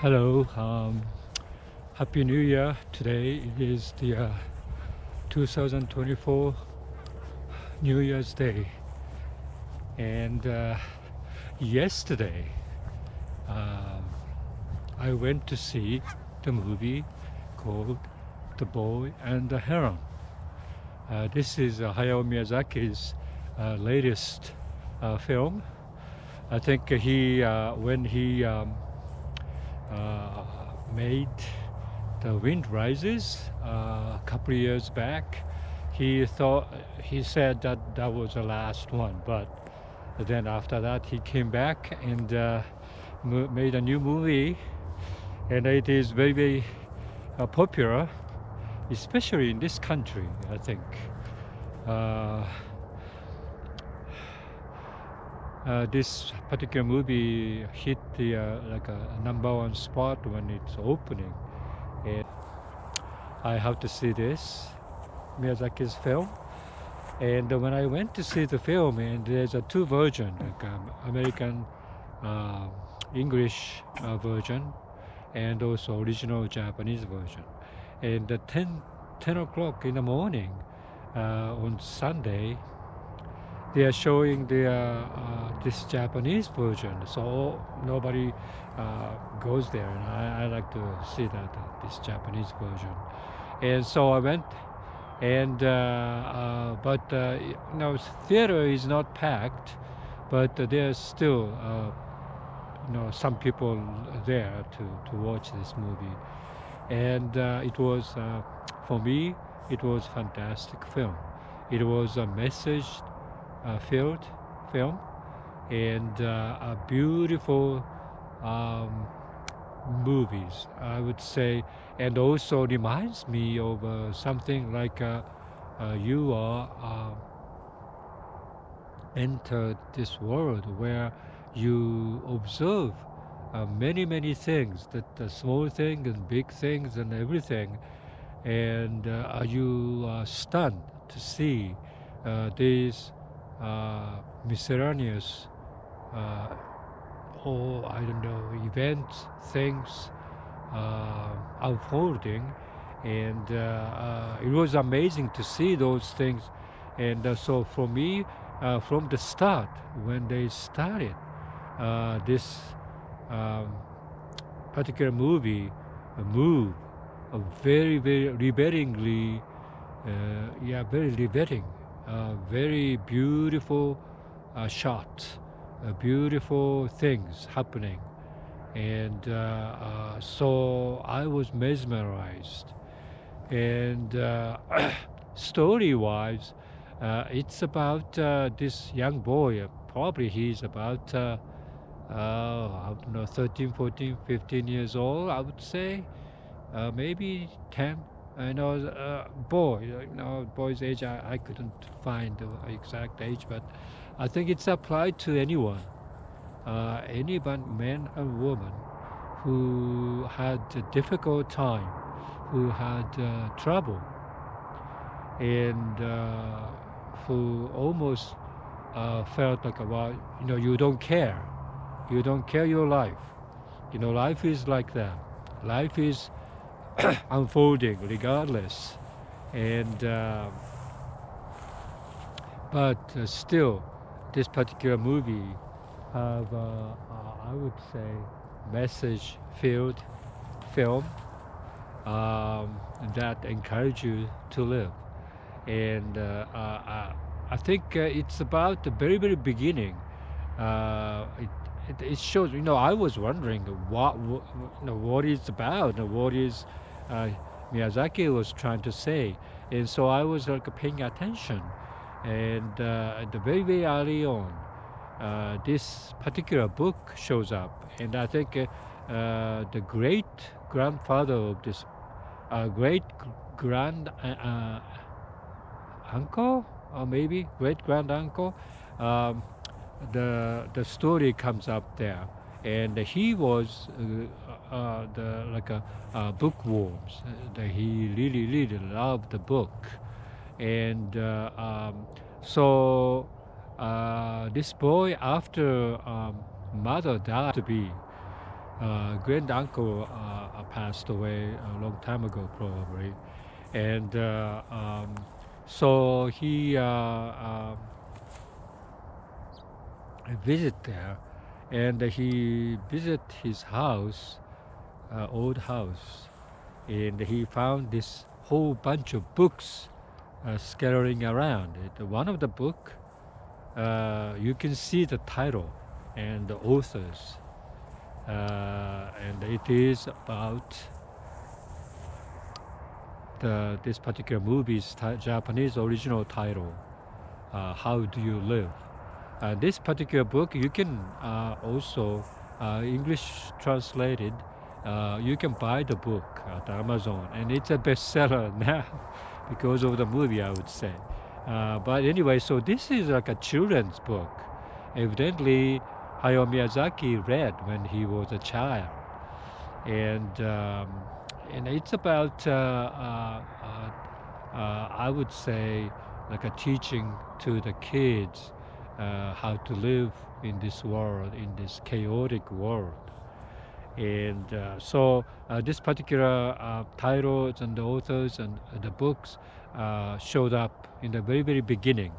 Hello, Happy New Year. Today it is the 2024 New Year's Day, and yesterday um I went to see the movie called The Boy and the Heron. This is Hayao Miyazaki's latest film. I think when he uh, made The Wind Rises a couple of years back. He said that that was the last one, but then after that he came back and made a new movie, and it is very popular, especially in this country. I think uh, this particular movie hit the like a number one spot when it's opening, and I have to see this Miyazaki's film. And when I went to see the film, and there's a two version, like American uh, English version, and also original Japanese version. And at 10 o'clock in the morning on Sunday, they are showing this Japanese version, so nobody goes there, and I like to see that this Japanese version. And so I went, and but theater is not packed, but there's still some people there to watch this movie, and it was for me it was fantastic film. It was a message filled film, and a beautiful um, movies, I would say, and also reminds me of something like you are entered this world where you observe many things, that small things and big things and everything, and you are stunned to see these miscellaneous uh, or I don't know, events, things unfolding, and it was amazing to see those things. And so for me, from the start, when they started this um, particular movie, move very rivetingly, very riveting, very beautiful shot, beautiful things happening, and so I was mesmerized. And story-wise, it's about this young boy. Probably he's about I don't know, 13, 14, 15 years old. I would say maybe 10. I know boy, boy's age. I couldn't find the exact age, but I think it's applied to anyone, man or woman, who had a difficult time, who had trouble, and who almost felt like, well, you don't care your life. Life is like that. Life is unfolding regardless, and but still, this particular movie have, I would say, message-filled film that encourage you to live. And I think it's about the very beginning. It shows. I was wondering what it's about, what is uh, Miyazaki was trying to say, and so I was like paying attention. And at the very early on, this particular book shows up, and I think the great grandfather of this great grand uncle, or maybe great grand uncle, um, the story comes up there, and he was the like a bookworms. That he really loved the book, and so this boy, after mother died to be, grand uncle passed away a long time ago, probably, and so he visit there, and he visit his house, old house, and he found this whole bunch of books scattering around. One of the book, you can see the title and the authors, and it is about this particular movie's Japanese original title, How Do You Live? This particular book, you can also, English translated, you can buy the book at Amazon, and it's a bestseller now because of the movie, I would say. But anyway, so this is like a children's book. Evidently, Hayao Miyazaki read when he was a child, and it's about I would say like a teaching to the kids how to live in this world, in this chaotic world. And this particular titles and the authors and the books showed up in the very, very beginning.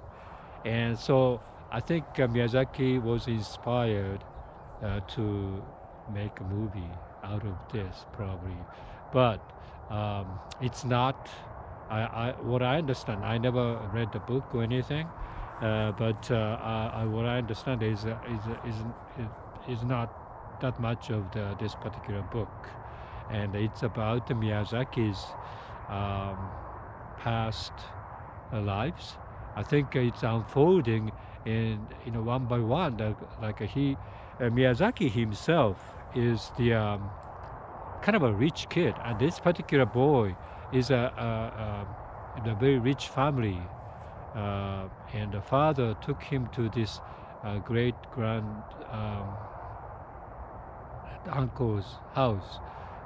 And so I think Miyazaki was inspired to make a movie out of this, probably. But it's not. What I understand, I never read the book or anything, but what I understand is not that much of this particular book, and it's about Miyazaki's um, past lives. I think it's unfolding in one by one. Like Miyazaki himself is the kind of a rich kid, and this particular boy is in a very rich family, and the father took him to this great grand uncle's house,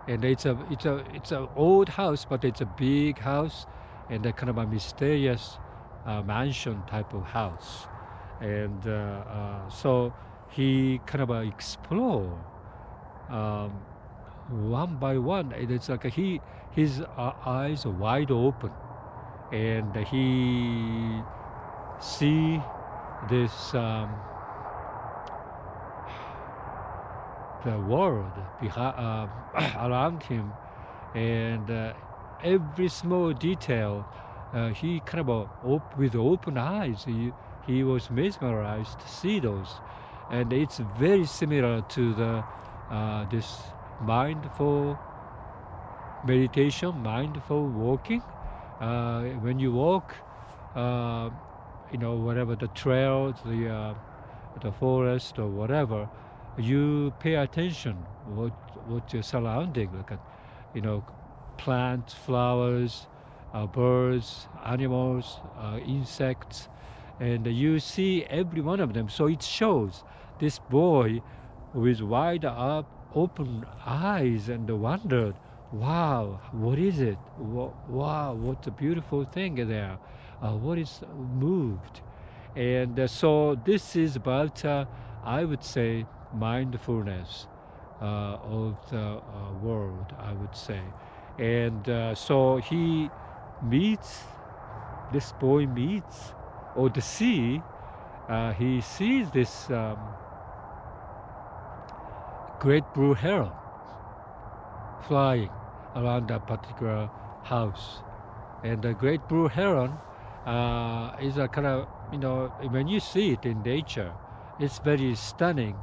and it's a old house, but it's a big house, and a kind of a mysterious mansion type of house, and so he kind of explore um, one by one. It's like his eyes are wide open, and he see this the world behind around him, and every small detail he kind of with open eyes he was mesmerized to see those, and it's very similar to the this mindful meditation, mindful walking. When you walk, uh, whatever the trails, the forest or whatever, you pay attention what your surrounding, look at, you know, plants, flowers, birds, animals, insects, and you see every one of them. So it shows this boy with wide up, open eyes and wondered, wow, what is it? Wow, what a beautiful thing there. What is moved? And so this is about, I would say, mindfulness of the world, I would say. And so meets, this boy meets, or the sea, he sees this great blue heron flying around that particular house. And the great blue heron is a kind of, when you see it in nature, it's very stunning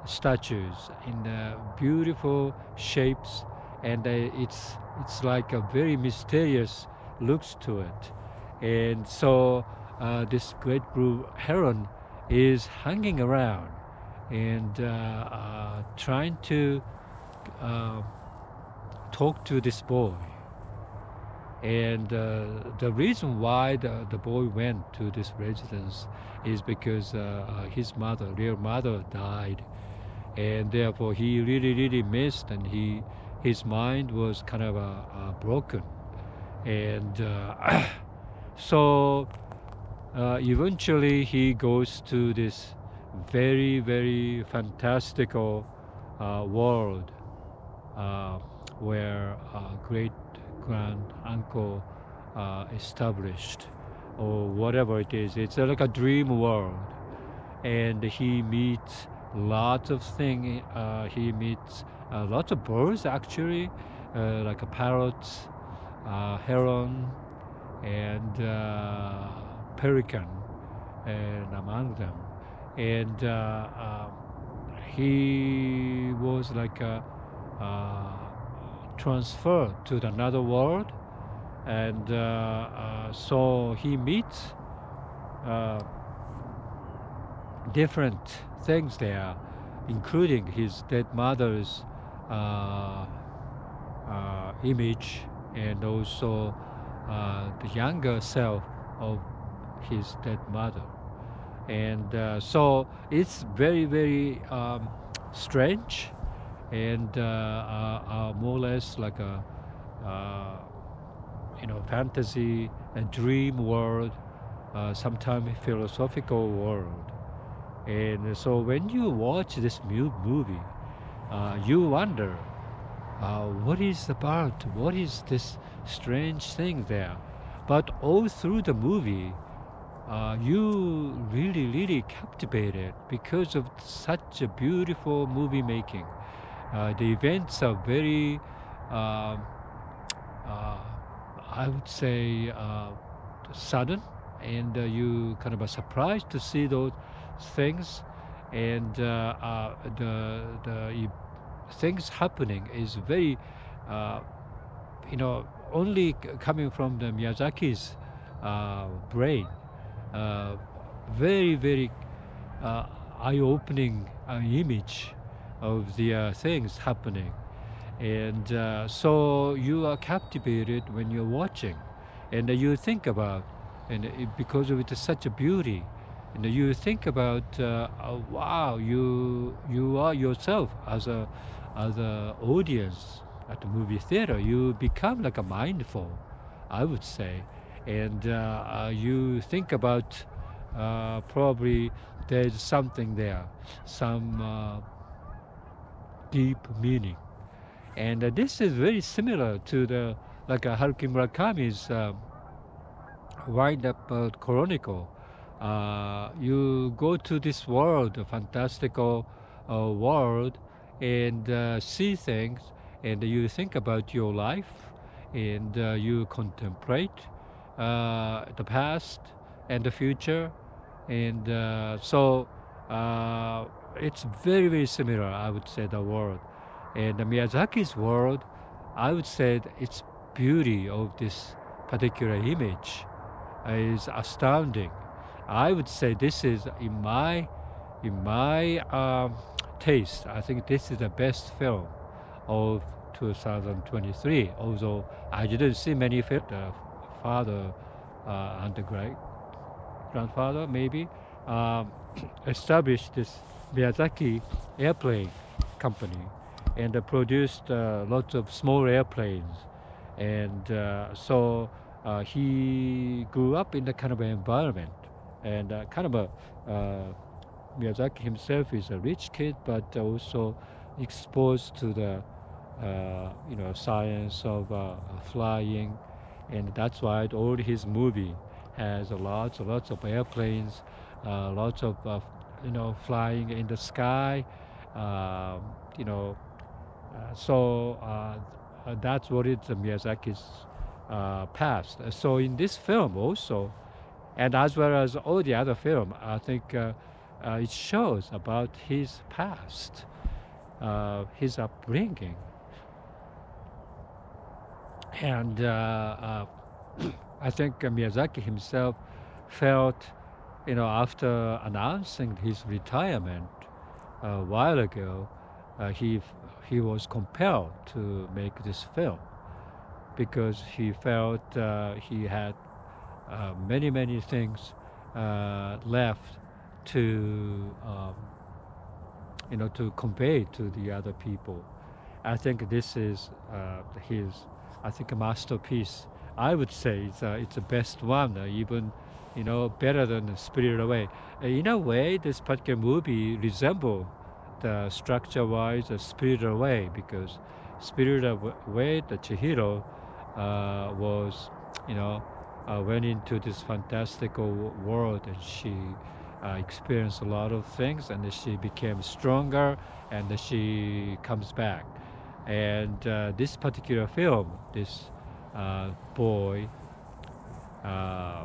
statues in beautiful shapes, and it's like a very mysterious looks to it. And so this great blue heron is hanging around and trying to uh, talk to this boy. And the reason why the boy went to this residence is because his mother, real mother, died, and therefore he really, really missed, and his mind was kind of broken, and so eventually he goes to this very, very fantastical world uh, where great grand uncle established, or whatever it is. It's like a dream world, and he meets lots of things. He meets lots of birds actually, like a parrots, heron, and pelican, and among them. And he was like uh, transferred to another world, and so he meets uh, different things there, including his dead mother's uh, image, and also the younger self of his dead mother. And so it's very, very strange, and more or less like a uh, fantasy, a dream world, sometimes philosophical world. And so when you watch this movie, you wonder, what is about? What is this strange thing there? But all through the movie, you really, really captivated because of such a beautiful movie making. The events are very, um uh, I would say, sudden, and you kind of are surprised to see those things, and the things happening is very, uh, only coming from the Miyazaki's brain. Uh, Very, very uh, eye-opening image of the things happening, and so you are captivated when you're watching, and you think about, and because of it is such a beauty, and you think about, wow, you are yourself as a audience at the movie theater. You become like a mindful, I would say, and you think about, probably there's something there, some deep meaning. And this is very similar to the like Haruki Murakami's Wind Up Chronicle. You go to this world, a fantastical world, and see things, and you think about your life, and you contemplate the past and the future, and so it's very, very similar, I would say, the world. And Miyazaki's world, I would say its beauty of this particular image is astounding. I would say this is in my taste. I think this is the best film of 2023. Although I didn't see many films, the father and the great grandfather maybe um, established this Miyazaki airplane company, and produced lots of small airplanes, and so he grew up in that kind of environment, and kind of a Miyazaki himself is a rich kid, but also exposed to the science of flying, and that's why all his movie has lots of airplanes, lots of flying in the sky, um, you know. So that's what it's Miyazaki's past. So in this film also, and as well as all the other film, I think it shows about his past, his upbringing, and I think Miyazaki himself felt, after announcing his retirement a while ago, he was compelled to make this film because he felt he had many things left to to convey to the other people. I think this is his, I think, a masterpiece. I would say it's the best one, even better than Spirited Away. In a way, this particular movie resembles the structure-wise Spirited Away because Spirited Away, the Chihiro was, you know, went into this fantastical world, and she experienced a lot of things, and she became stronger, and she comes back. And this particular film, this boy uh,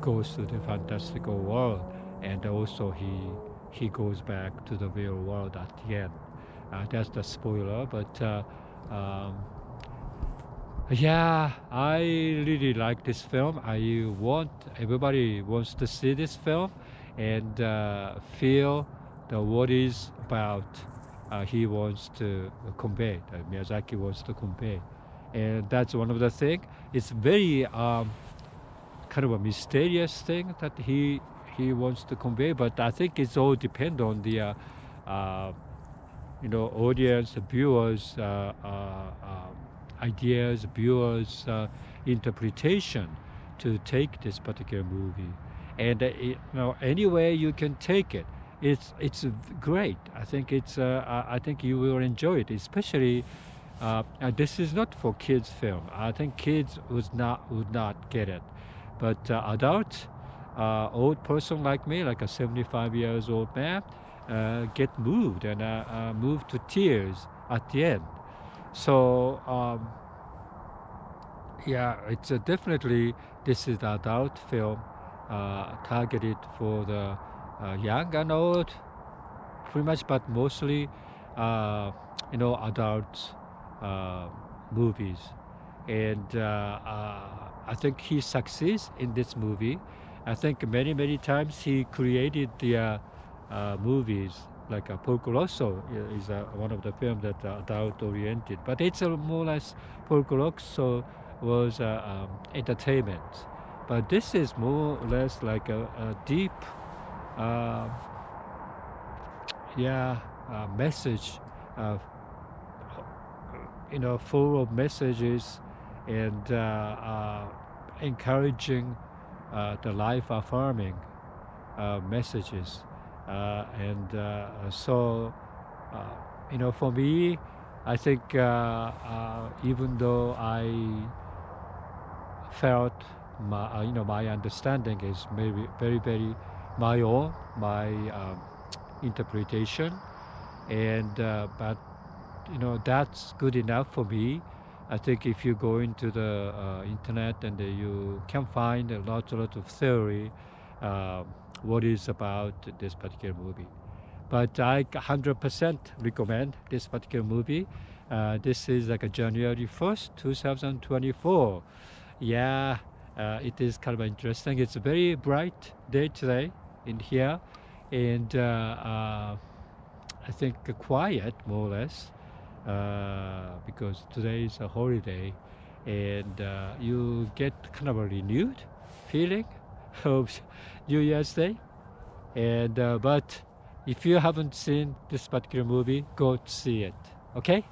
goes to the fantastical world, and also he goes back to the real world at the end. That's the spoiler, but um, yeah, I really like this film. I want everybody wants to see this film and feel the what is about. He wants to convey. Miyazaki wants to convey, and that's one of the thing. It's very kind of a mysterious thing that he wants to convey. But I think it's all depend on the uh, audience, viewers, ideas, viewers' interpretation to take this particular movie. And any way you can take it, it's great. I think I think you will enjoy it, especially. This is not for kids film. I think kids would not get it, but adult, old person like me, like a 75 years old man, get moved and moved to tears at the end. So yeah, it's definitely this is the adult film targeted for the young and old, pretty much, but mostly adult uh, movies. And I think he succeeds in this movie. I think many times he created the movies like Porco Rosso is one of the films that are adult oriented, but it's more or less Porco Rosso was entertainment, but this is more or less like a deep, uh, yeah, message, uh, full of messages and encouraging the life affirming messages. And so, uh, for me, I think even though I felt my understanding is maybe very my own, my interpretation, and but that's good enough for me. I think if you go into the internet and you can find a lot of theory uh, what is about this particular movie. But I 100% recommend this particular movie. This is like a January 1st, 2024. Yeah, it is kind of interesting. It's a very bright day today in here, and I think quiet more or less because today is a holiday, and you get kind of a renewed feeling of New Year's Day. And but if you haven't seen this particular movie, go see it. Okay?